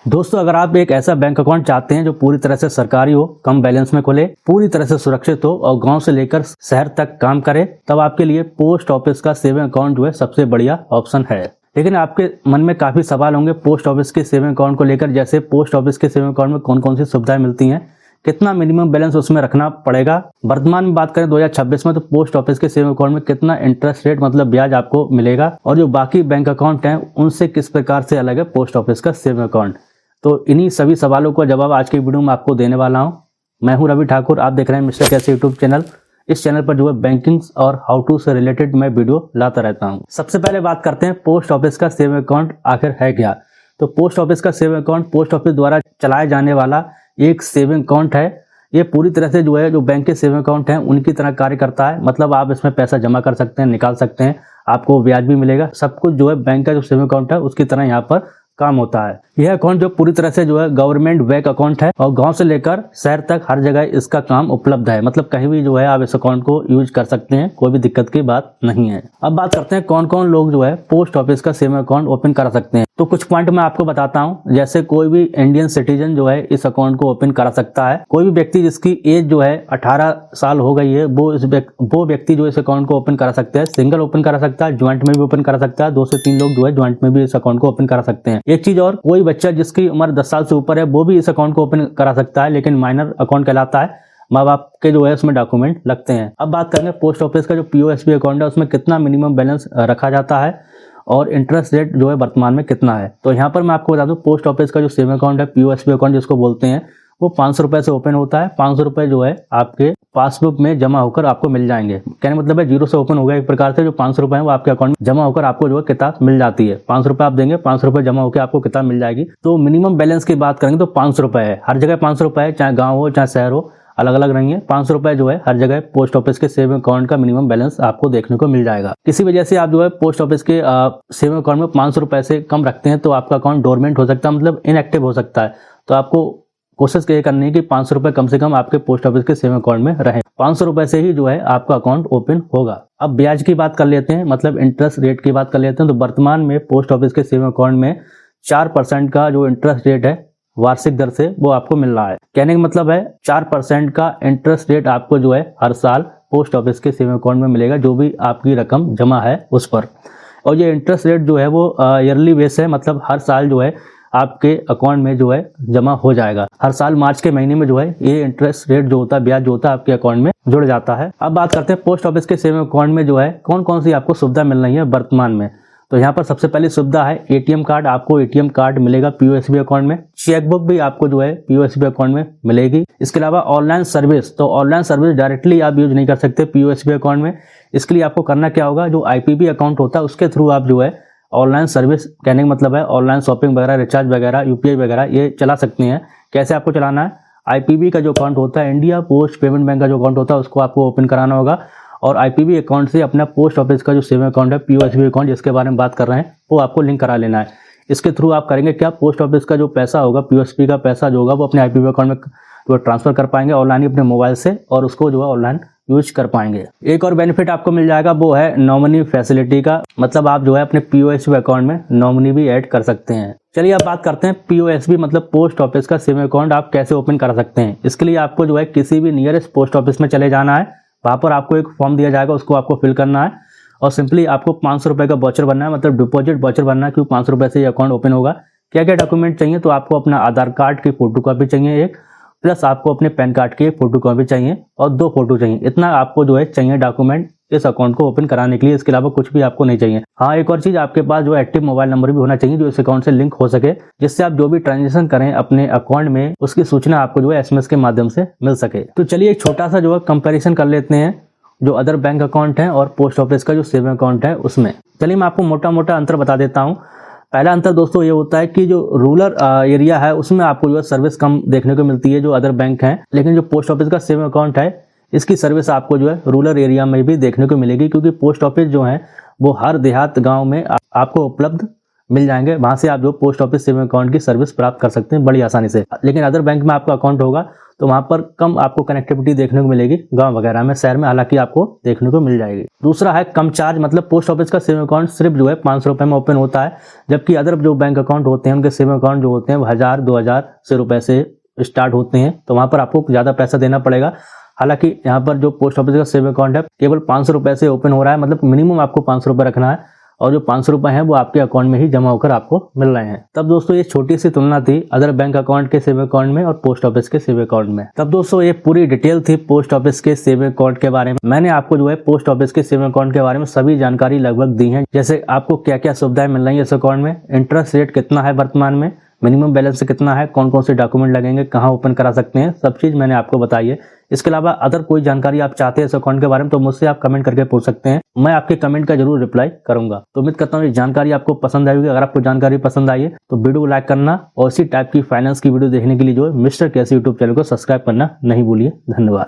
दोस्तों, अगर आप एक ऐसा बैंक अकाउंट चाहते हैं जो पूरी तरह से सरकारी हो, कम बैलेंस में खुले, पूरी तरह से सुरक्षित हो और गांव से लेकर शहर तक काम करे, तब आपके लिए पोस्ट ऑफिस का सेविंग अकाउंट जो है सबसे बढ़िया ऑप्शन है। लेकिन आपके मन में काफी सवाल होंगे पोस्ट ऑफिस के सेविंग अकाउंट को लेकर, जैसे पोस्ट ऑफिस के सेविंग अकाउंट में कौन कौन सी सुविधाएं मिलती हैं, कितना मिनिमम बैलेंस उसमें रखना पड़ेगा। वर्तमान में बात करें 2026 में, तो पोस्ट ऑफिस के सेविंग अकाउंट में कितना इंटरेस्ट रेट मतलब ब्याज आपको मिलेगा, और जो बाकी बैंक अकाउंट हैं उनसे किस प्रकार से अलग है पोस्ट ऑफिस का सेविंग अकाउंट। तो इन्हीं सभी सवालों का जवाब आज की वीडियो में आपको देने वाला हूं। मैं हूं रवि ठाकुर, आप देख रहे हैं मिस्टर कैसे यूट्यूब चैनल। इस चैनल पर जो है बैंकिंग और हाउ टू से रिलेटेड मैं वीडियो लाता रहता हूं। सबसे पहले बात करते हैं पोस्ट ऑफिस का सेविंग अकाउंट आखिर है क्या। तो पोस्ट ऑफिस का सेविंग अकाउंट पोस्ट ऑफिस द्वारा चलाए जाने वाला एक सेविंग अकाउंट है। ये पूरी तरह से जो है जो बैंक के सेविंग अकाउंट हैं उनकी तरह कार्य करता है। मतलब आप इसमें पैसा जमा कर सकते हैं, निकाल सकते हैं, आपको ब्याज भी मिलेगा। सब कुछ जो है बैंक का जो सेविंग अकाउंट है उसकी तरह यहाँ पर काम होता है। यह अकाउंट जो पूरी तरह से जो है गवर्नमेंट बैंक अकाउंट है और गांव से लेकर शहर तक हर जगह इसका काम उपलब्ध है। मतलब कहीं भी जो है आप इस अकाउंट को यूज कर सकते हैं, कोई भी दिक्कत की बात नहीं है। अब बात करते हैं कौन कौन लोग जो है पोस्ट ऑफिस का सेविंग अकाउंट ओपन कर सकते हैं। तो कुछ पॉइंट मैं आपको बताता हूं। जैसे कोई भी इंडियन सिटीजन जो है इस अकाउंट को ओपन करा सकता है। कोई भी व्यक्ति जिसकी एज जो है 18 साल हो गई है वो व्यक्ति जो इस अकाउंट को ओपन करा सकता है। सिंगल ओपन करा सकता है, ज्वाइंट में भी ओपन करा सकता है। 2 से 3 लोग जो है ज्वाइंट में भी इस अकाउंट को ओपन करा सकते हैं। एक चीज और, कोई बच्चा जिसकी उम्र 10 साल से ऊपर है वो भी इस अकाउंट को ओपन करा सकता है, लेकिन माइनर अकाउंट कहलाता है। माँ बाप के जो है उसमें डॉक्यूमेंट लगते हैं। अब बात करेंगे पोस्ट ऑफिस का जो पीओएसबी अकाउंट है उसमें कितना मिनिमम बैलेंस रखा जाता है और इंटरेस्ट रेट जो है वर्तमान में कितना है। तो यहाँ पर मैं आपको बता दूं, पोस्ट ऑफिस का जो सेविंग अकाउंट है पीओएसबी अकाउंट जिसको बोलते हैं, वो 500 रुपए से ओपन होता है। 500 रुपए जो है आपके पासबुक में जमा होकर आपको मिल जाएंगे। कहने मतलब है जीरो से ओपन हो गया एक प्रकार से। जो 500 रुपए है वो आपके अकाउंट में जमा होकर आपको जो है किताब मिल जाती है। 500 रुपए आप देंगे, 500 रुपए जमा होकर आपको किताब मिल जाएगी। तो मिनिमम बैलेंस की बात करेंगे तो 500 रुपए है। हर जगह 500 रुपए है, चाहे गाँव हो चाहे शहर हो, अलग अलग नहीं है। 500 रुपए जो है हर जगह पोस्ट ऑफिस के सेविंग अकाउंट का मिनिमम बैलेंस आपको देखने को मिल जाएगा। किसी वजह से आप जो है पोस्ट ऑफिस के सेविंग अकाउंट में 500 रुपए से कम रखते हैं तो आपका अकाउंट डोरमेंट हो सकता है, मतलब इनएक्टिव हो सकता है। तो आपको कोशिश ये करनी है कि 500 रुपए कम से कम आपके पोस्ट ऑफिस के सेविंग अकाउंट में रहे। 500 रुपए से ही जो है आपका अकाउंट ओपन होगा। अब ब्याज की बात कर लेते हैं, मतलब इंटरेस्ट रेट की बात कर लेते हैं। तो वर्तमान में पोस्ट ऑफिस के सेविंग अकाउंट में 4% का जो इंटरेस्ट रेट है वार्षिक दर से वो आपको मिल रहा है। कहने का मतलब है 4% का इंटरेस्ट रेट आपको जो है हर साल पोस्ट ऑफिस के सेविंग अकाउंट में मिलेगा, जो भी आपकी रकम जमा है उस पर। और ये इंटरेस्ट रेट जो है वो ईयरली बेस है, मतलब हर साल जो है आपके अकाउंट में जो है जमा हो जाएगा। हर साल मार्च के महीने में जो है ये इंटरेस्ट रेट जो होता है, ब्याज जो होता है, आपके अकाउंट में जुड़ जाता है। अब बात करते हैं पोस्ट ऑफिस के सेविंग अकाउंट में जो है कौन कौन सी आपको सुविधा मिल रही है वर्तमान में। तो यहाँ पर सबसे पहली सुविधा है एटीएम कार्ड। आपको एटीएम कार्ड मिलेगा पीओएसबी अकाउंट में। चेकबुक भी आपको जो है पीओएसबी अकाउंट में मिलेगी। इसके अलावा ऑनलाइन सर्विस, तो ऑनलाइन सर्विस डायरेक्टली आप यूज नहीं कर सकते पीओएसबी अकाउंट में। इसके लिए आपको करना क्या होगा, जो आईपीबी अकाउंट होता है उसके थ्रू आप जो है ऑनलाइन सर्विस, कहने का मतलब है ऑनलाइन शॉपिंग वगैरह, रिचार्ज वगैरह, यूपीआई वगैरह ये चला सकते हैं। कैसे आपको चलाना है, आईपीबी का जो अकाउंट होता है, इंडिया पोस्ट पेमेंट बैंक का जो अकाउंट होता है, उसको आपको ओपन कराना होगा और आईपीबी अकाउंट से अपना पोस्ट ऑफिस का जो सेविंग अकाउंट है पीओएसबी अकाउंट जिसके बारे में बात कर रहे हैं वो आपको लिंक करा लेना है। इसके थ्रू आप करेंगे क्या, पोस्ट ऑफिस का जो पैसा होगा, पीओएसबी का पैसा जो होगा वो अपने आईपीबी अकाउंट में जो ट्रांसफर कर पाएंगे ऑनलाइन ही अपने मोबाइल से, और उसको जो है ऑनलाइन यूज कर पाएंगे। एक और बेनिफिट आपको मिल जाएगा, वो है नॉमिनी फैसिलिटी का। मतलब आप जो है अपने पीओएसबी अकाउंट में नॉमिनी भी ऐड कर सकते हैं। चलिए अब बात करते हैं पीओएसबी मतलब पोस्ट ऑफिस का सेविंग अकाउंट आप कैसे ओपन कर सकते हैं। इसके लिए आपको जो है किसी भी नियरेस्ट पोस्ट ऑफिस में चले जाना है। वहां पर आपको एक फॉर्म दिया जाएगा, उसको आपको फिल करना है और सिंपली आपको 500 रुपए का वाउचर बनना है, मतलब डिपॉजिट वाउचर बनना है, क्योंकि 500 रुपए से ये अकाउंट ओपन होगा। क्या क्या डॉक्यूमेंट चाहिए, तो आपको अपना आधार कार्ड की फोटो कॉपी चाहिए एक, प्लस आपको अपने पैन कार्ड की फोटो कॉपी चाहिए और 2 फोटो चाहिए। इतना आपको जो है चाहिए डॉक्यूमेंट इस अकाउंट को ओपन कराने के लिए। इसके अलावा कुछ भी आपको नहीं चाहिए। हाँ, एक और चीज, आपके पास जो एक्टिव मोबाइल नंबर भी होना चाहिए जो इस अकाउंट से लिंक हो सके, जिससे आप जो भी ट्रांजेक्शन करें अपने अकाउंट में उसकी सूचना आपको जो है एसएमएस के माध्यम से मिल सके। तो चलिए एक छोटा सा जो है कंपेरिजन कर लेते हैं जो अदर बैंक अकाउंट है और पोस्ट ऑफिस का जो सेविंग अकाउंट है उसमें। चलिए मैं आपको मोटा मोटा अंतर बता देता हूँ। पहला अंतर दोस्तों ये होता है कि जो रूरल एरिया है उसमें आपको जो है सर्विस कम देखने को मिलती है जो अदर बैंक है, लेकिन जो पोस्ट ऑफिस का सेविंग अकाउंट है इसकी सर्विस आपको जो है रूरल एरिया में भी देखने को मिलेगी, क्योंकि पोस्ट ऑफिस जो है वो हर देहात गांव में आपको उपलब्ध मिल जाएंगे। वहां से आप जो पोस्ट ऑफिस सेविंग अकाउंट की सर्विस प्राप्त कर सकते हैं बड़ी आसानी से। लेकिन अदर बैंक में आपका अकाउंट होगा तो वहाँ पर कम आपको कनेक्टिविटी देखने को मिलेगी गांव वगैरह में। शहर में हालांकि आपको देखने को मिल जाएगी। दूसरा है कम चार्ज, मतलब पोस्ट ऑफिस का सेविंग अकाउंट सिर्फ जो है 500 रुपये में ओपन होता है, जबकि अदर जो बैंक अकाउंट होते हैं उनके सेविंग अकाउंट जो होते हैं 1000-2000 से रुपए से स्टार्ट होते हैं, तो वहाँ पर आपको ज़्यादा पैसा देना पड़ेगा। हालांकि यहाँ पर जो पोस्ट ऑफिस का सेविंग अकाउंट है केवल 500 रुपये से ओपन हो रहा है, मतलब मिनिमम आपको 500 रुपये रखना है और जो 500 रुपये हैं वो आपके अकाउंट में ही जमा होकर आपको मिल रहे हैं। तब दोस्तों ये छोटी सी तुलना थी अदर बैंक अकाउंट के सेविंग अकाउंट में और पोस्ट ऑफिस के सेविंग अकाउंट में। तब दोस्तों ये पूरी डिटेल थी पोस्ट ऑफिस के सेविंग अकाउंट के बारे में। मैंने आपको जो है पोस्ट ऑफिस के सेविंग अकाउंट के बारे में सभी जानकारी लगभग दी है, जैसे आपको क्या क्या सुविधाएं मिल रही है इस अकाउंट में, इंटरेस्ट रेट कितना है वर्तमान में, मिनिमम बैलेंस कितना है, कौन कौन से डॉक्यूमेंट लगेंगे, कहाँ ओपन करा सकते हैं, सब चीज़ मैंने आपको बताई है। इसके अलावा अदर कोई जानकारी आप चाहते हैं इस अकाउंट के बारे में तो मुझसे आप कमेंट करके पूछ सकते हैं, मैं आपके कमेंट का जरूर रिप्लाई करूंगा। तो उम्मीद करता हूँ ये जानकारी आपको पसंद आई होगी। अगर आपको जानकारी पसंद आई है तो वीडियो को लाइक करना और इसी टाइप की फाइनेंस की वीडियो देखने के लिए जो है मिस्टर केसी यूट्यूब चैनल को सब्सक्राइब करना नहीं भूलिए। धन्यवाद।